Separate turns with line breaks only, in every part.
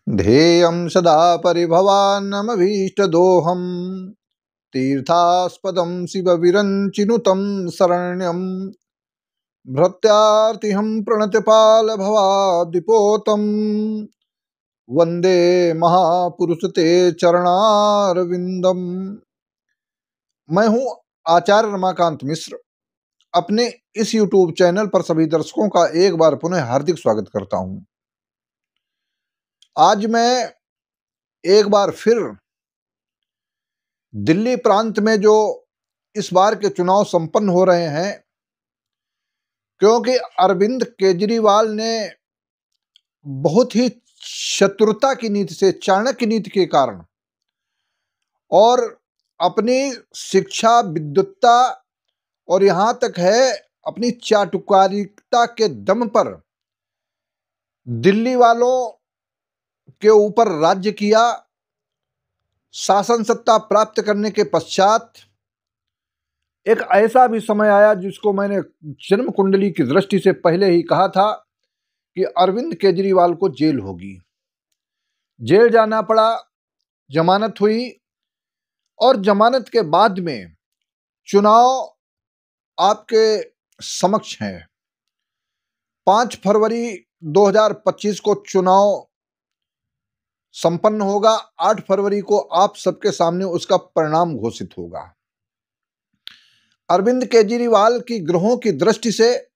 ध्येयं सदा परिभवान्नमभीष्टदोहम् तीर्थास्पदं शिवविरञ्चिनुतं शरण्यं भृत्यार्तिहं प्रणतपालभवाब्धिपोतम् वन्दे महापुरुष ते चरणारविंदम। मैं हूं आचार्य रमाकांत मिश्र। अपने इस YouTube चैनल पर सभी दर्शकों का एक बार पुनः हार्दिक स्वागत करता हूं। आज मैं एक बार फिर दिल्ली प्रांत में जो इस बार के चुनाव संपन्न हो रहे हैं, क्योंकि अरविंद केजरीवाल ने बहुत ही चतुरता की नीति से, चाणक्य नीति के कारण और अपनी शिक्षा, विद्वत्ता और यहां तक है अपनी चाटुकारिता के दम पर दिल्ली वालों के ऊपर राज्य किया। शासन सत्ता प्राप्त करने के पश्चात एक ऐसा भी समय आया जिसको मैंने जन्म कुंडली की दृष्टि से पहले ही कहा था कि अरविंद केजरीवाल को जेल होगी। जेल जाना पड़ा, जमानत हुई और जमानत के बाद में चुनाव आपके समक्ष है। 5 फरवरी 2025 को चुनाव संपन्न होगा। 8 फरवरी को आप सबके सामने उसका परिणाम घोषित होगा। अरविंद केजरीवाल की ग्रहों की दृष्टि से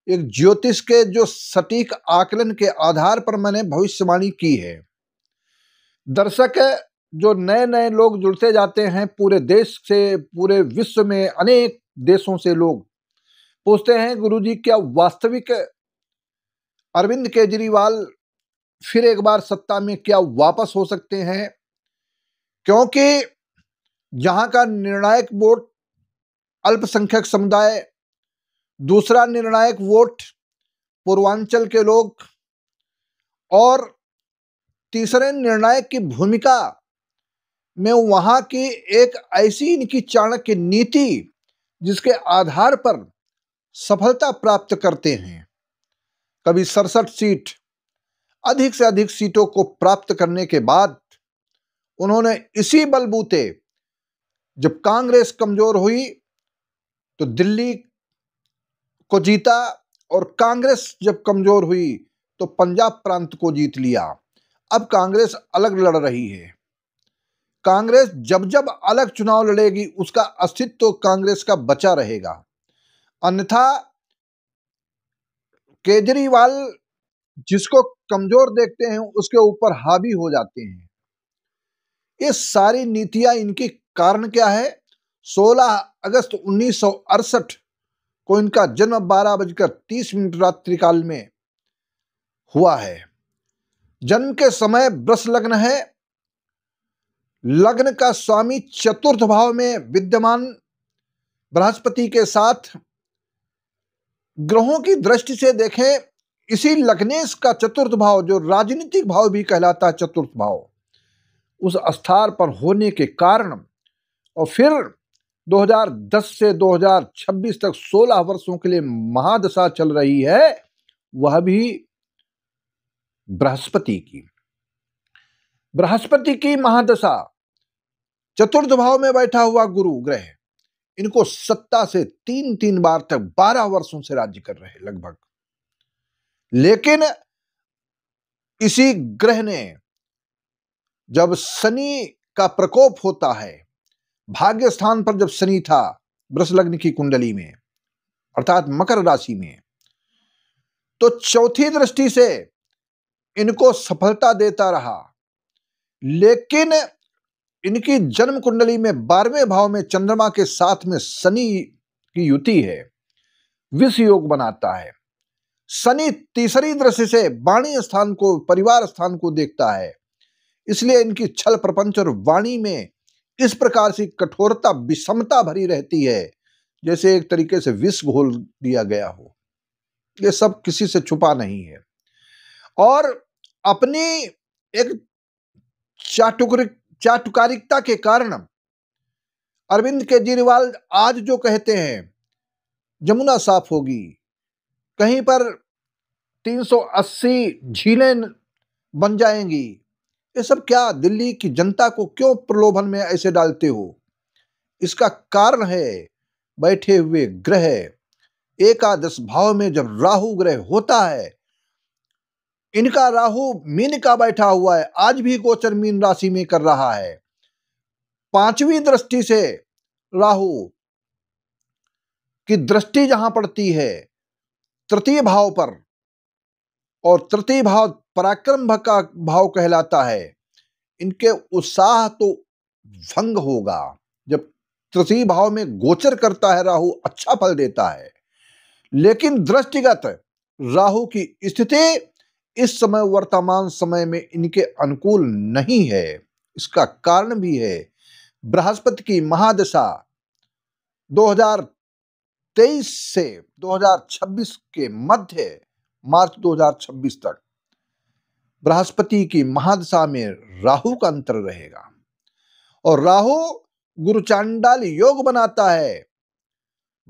एक ज्योतिष के जो सटीक आकलन के आधार पर मैंने भविष्यवाणी की है। दर्शक जो नए नए लोग जुड़ते जाते हैं, पूरे देश से, पूरे विश्व में अनेक देशों से लोग पूछते हैं, गुरुजी क्या वास्तविक अरविंद केजरीवाल फिर एक बार सत्ता में क्या वापस हो सकते हैं? क्योंकि जहां का निर्णायक वोट अल्पसंख्यक समुदाय, दूसरा निर्णायक वोट पूर्वांचल के लोग और तीसरे निर्णायक की भूमिका में वहां की एक ऐसी इनकी चाणक्य नीति जिसके आधार पर सफलता प्राप्त करते हैं। कभी 67 सीट, अधिक से अधिक सीटों को प्राप्त करने के बाद उन्होंने इसी बलबूते जब कांग्रेस कमजोर हुई तो दिल्ली को जीता और कांग्रेस जब कमजोर हुई तो पंजाब प्रांत को जीत लिया। अब कांग्रेस अलग लड़ रही है। कांग्रेस जब जब अलग चुनाव लड़ेगी उसका अस्तित्व तो कांग्रेस का बचा रहेगा, अन्यथा केजरीवाल जिसको कमजोर देखते हैं उसके ऊपर हावी हो जाते हैं। ये सारी नीतियां इनकी कारण क्या है? 16 अगस्त 1968 को इनका जन्म 12:30 रात्रिकाल में हुआ है। जन्म के समय वृष लग्न है। लग्न का स्वामी चतुर्थ भाव में विद्यमान बृहस्पति के साथ ग्रहों की दृष्टि से देखें, इसी लग्नेश का चतुर्थ भाव जो राजनीतिक भाव भी कहलाता है, चतुर्थ भाव, उस स्थान पर होने के कारण और फिर 2010 से 2026 तक 16 वर्षों के लिए महादशा चल रही है, वह भी बृहस्पति की महादशा। चतुर्थ भाव में बैठा हुआ गुरु ग्रह इनको सत्ता से 3 बार तक 12 वर्षों से राज्य कर रहे लगभग। लेकिन इसी ग्रह ने जब शनि का प्रकोप होता है, भाग्य स्थान पर जब शनि था वृष लग्न की कुंडली में अर्थात मकर राशि में, तो चौथी दृष्टि से इनको सफलता देता रहा। लेकिन इनकी जन्म कुंडली में 12वें भाव में चंद्रमा के साथ में शनि की युति है, विष योग बनाता है। शनि तीसरी दृष्टि से वाणी स्थान को, परिवार स्थान को देखता है। इसलिए इनकी छल प्रपंच और वाणी में इस प्रकार से कठोरता, विषमता भरी रहती है जैसे एक तरीके से विष घोल दिया गया हो। ये सब किसी से छुपा नहीं है। और अपनी एक चाटुकारिता के कारण अरविंद केजरीवाल आज जो कहते हैं जमुना साफ होगी, कहीं पर 380 झीलें बन जाएंगी। ये सब क्या, दिल्ली की जनता को क्यों प्रलोभन में ऐसे डालते हो? इसका कारण है बैठे हुए ग्रह। एकादश भाव में जब राहु ग्रह होता है, इनका राहु मीन का बैठा हुआ है, आज भी गोचर मीन राशि में कर रहा है। पांचवी दृष्टि से राहु की दृष्टि जहां पड़ती है तृतीय भाव पर, और तृतीय भाव पराक्रम का भाव कहलाता है, इनके उत्साह तो भंग होगा। जब तृतीय भाव में गोचर करता है राहु, अच्छा फल देता है, लेकिन दृष्टिगत राहु की स्थिति इस समय वर्तमान समय में इनके अनुकूल नहीं है। इसका कारण भी है बृहस्पति की महादशा 2023 से 2026 के मध्य मार्च 2026 तक बृहस्पति की महादशा में राहु का अंतर रहेगा, और राहु गुरु चांडाल योग बनाता है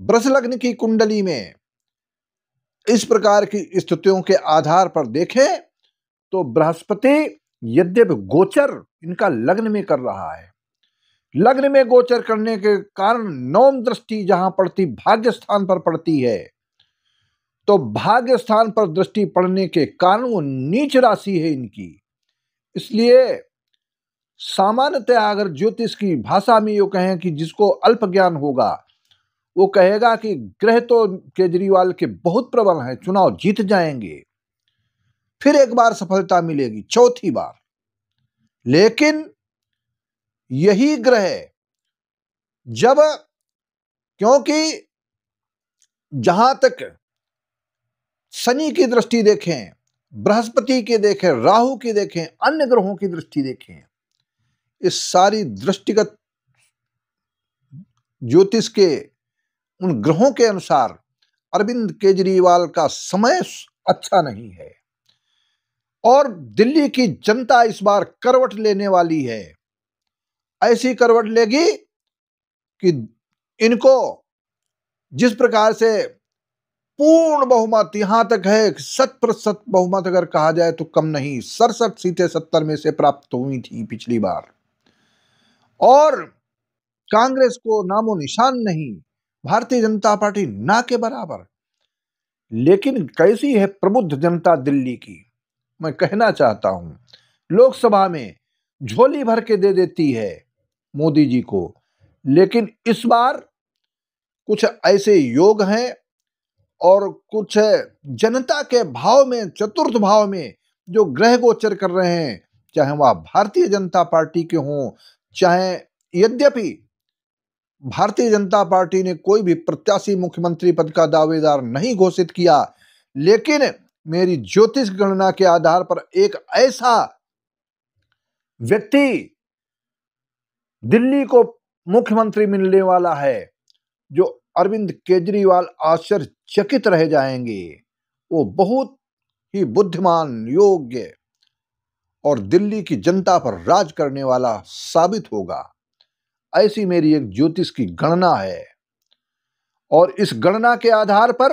वृष लग्न की कुंडली में। इस प्रकार की स्थितियों के आधार पर देखें तो बृहस्पति यद्यपि गोचर इनका लग्न में कर रहा है, लग्न में गोचर करने के कारण नवम दृष्टि जहां पड़ती भाग्य स्थान पर पड़ती है, तो भाग्य स्थान पर दृष्टि पड़ने के कारण वो नीच राशि है इनकी। इसलिए सामान्यतः अगर ज्योतिष की भाषा में यो कहें कि जिसको अल्प ज्ञान होगा वो कहेगा कि ग्रह तो केजरीवाल के बहुत प्रबल हैं, चुनाव जीत जाएंगे, फिर एक बार सफलता मिलेगी, चौथी बार। लेकिन यही ग्रह जब, क्योंकि जहां तक शनि की दृष्टि देखें, बृहस्पति की देखें, राहु की देखें, अन्य ग्रहों की दृष्टि देखें, इस सारी दृष्टिगत ज्योतिष के उन ग्रहों के अनुसार अरविंद केजरीवाल का समय अच्छा नहीं है, और दिल्ली की जनता इस बार करवट लेने वाली है। ऐसी करवट लेगी कि इनको जिस प्रकार से पूर्ण बहुमत, यहां तक है 100% बहुमत अगर कहा जाए तो कम नहीं, 67 सीटें 70 में से प्राप्त हुई थी पिछली बार, और कांग्रेस को नामो निशान नहीं, भारतीय जनता पार्टी ना के बराबर। लेकिन कैसी है प्रबुद्ध जनता दिल्ली की, मैं कहना चाहता हूं, लोकसभा में झोली भर के दे देती है मोदी जी को। लेकिन इस बार कुछ ऐसे योग हैं और कुछ जनता के भाव में, चतुर्थ भाव में जो ग्रह गोचर कर रहे हैं, चाहे वह भारतीय जनता पार्टी के हों, चाहे, यद्यपि भारतीय जनता पार्टी ने कोई भी प्रत्याशी मुख्यमंत्री पद का दावेदार नहीं घोषित किया, लेकिन मेरी ज्योतिष गणना के आधार पर एक ऐसा व्यक्ति दिल्ली को मुख्यमंत्री मिलने वाला है जो अरविंद केजरीवाल आश्चर्यचकित रह जाएंगे। वो बहुत ही बुद्धिमान, योग्य और दिल्ली की जनता पर राज करने वाला साबित होगा, ऐसी मेरी एक ज्योतिष की गणना है। और इस गणना के आधार पर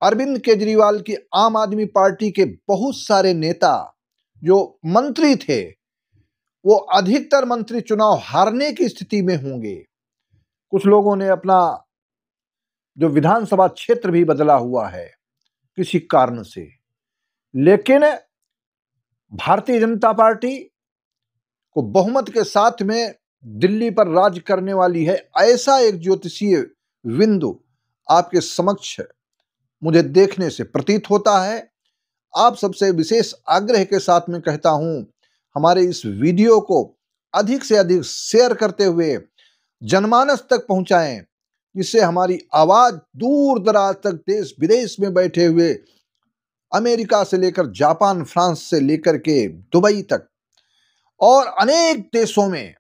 अरविंद केजरीवाल की आम आदमी पार्टी के बहुत सारे नेता जो मंत्री थे, वो अधिकतर मंत्री चुनाव हारने की स्थिति में होंगे। कुछ लोगों ने अपना जो विधानसभा क्षेत्र भी बदला हुआ है किसी कारण से, लेकिन भारतीय जनता पार्टी को बहुमत के साथ में दिल्ली पर राज करने वाली है, ऐसा एक ज्योतिषीय बिंदु आपके समक्ष मुझे देखने से प्रतीत होता है। आप सबसे विशेष आग्रह के साथ में कहता हूं, हमारे इस वीडियो को अधिक से अधिक शेयर करते हुए जनमानस तक पहुंचाएं, जिससे हमारी आवाज दूर दराज तक, देश विदेश में बैठे हुए, अमेरिका से लेकर जापान, फ्रांस से लेकर के दुबई तक और अनेक देशों में,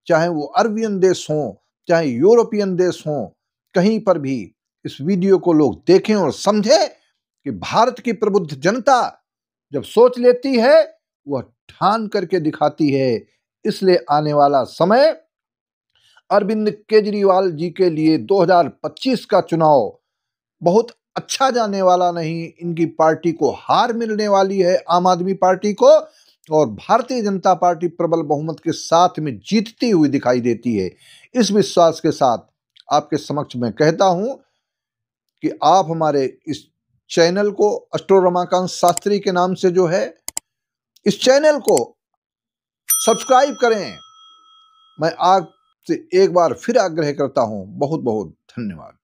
चाहे वो अरबियन देश हों, चाहे यूरोपियन देश हों, कहीं पर भी इस वीडियो को लोग देखें और समझें कि भारत की प्रबुद्ध जनता जब सोच लेती है वह ठान करके दिखाती है। इसलिए आने वाला समय अरविंद केजरीवाल जी के लिए 2025 का चुनाव बहुत अच्छा जाने वाला नहीं, इनकी पार्टी को हार मिलने वाली है, आम आदमी पार्टी को, और भारतीय जनता पार्टी प्रबल बहुमत के साथ में जीतती हुई दिखाई देती है। इस विश्वास के साथ आपके समक्ष मैं कहता हूं कि आप हमारे इस चैनल को एस्ट्रो रमाकांत शास्त्री के नाम से जो है, इस चैनल को सब्सक्राइब करें। मैं आपसे एक बार फिर आग्रह करता हूं। बहुत बहुत धन्यवाद।